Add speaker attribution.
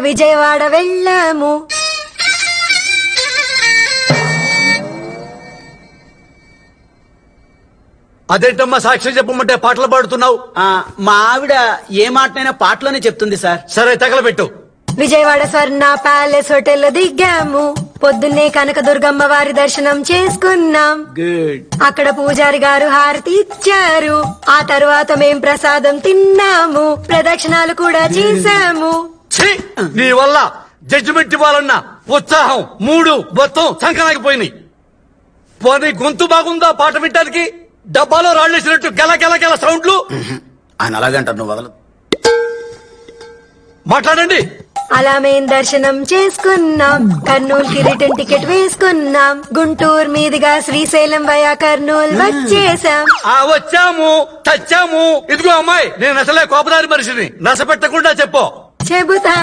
Speaker 1: విజయవాడ వెళ్ళాము.
Speaker 2: అదేంటమ్మా సాక్షి చెప్పమంటే పాటలు పాడుతున్నావు?
Speaker 3: మా ఆవిడ ఏ మాటనైనా పాటలోనే చెప్తుంది సార్.
Speaker 2: సరే తగలబెట్టు.
Speaker 1: విజయవాడ స్వర్ణ ప్యాలెస్ హోటల్ లో దిగాము. పొద్దున్నే కనకదుర్గమ్మ వారి దర్శనం చేసుకున్నాం.
Speaker 3: గుడ్.
Speaker 1: అక్కడ పూజారి గారు హారతి ఇచ్చారు. ఆ తర్వాత మేం ప్రసాదం తిన్నాము. ప్రదక్షిణాలు కూడా చేశాము.
Speaker 2: ఛీ! నీ వల్ల జడ్జిమెంట్ ఇవ్వాలన్నా ఉత్సాహం మూడు మొత్తం సంకనాగిపోయినాయి. పోనీ గొంతు బాగుందా పాట వినటానికి? డబ్బాలో రాళ్ళేసినట్టు గెల గెల గెల సౌండ్లు.
Speaker 3: ఆయన అలాగంటారు, నువ్వు వదలదు.
Speaker 2: మాట్లాడండి.
Speaker 1: అలా మేం దర్శనం చేసుకున్నాం. కర్నూలుకి రిటర్న్ టికెట్ వేసుకున్నాం. గుంటూరు మీదుగా శ్రీశైలం వయా కర్నూలు వచ్చేసాం.
Speaker 2: వచ్చాము చచ్చాము. ఇదిగో అమ్మాయి, నేను అసలే కోపదారి మనిషిని. నశ పెట్టకుండా చెప్పు.
Speaker 1: చెబుతా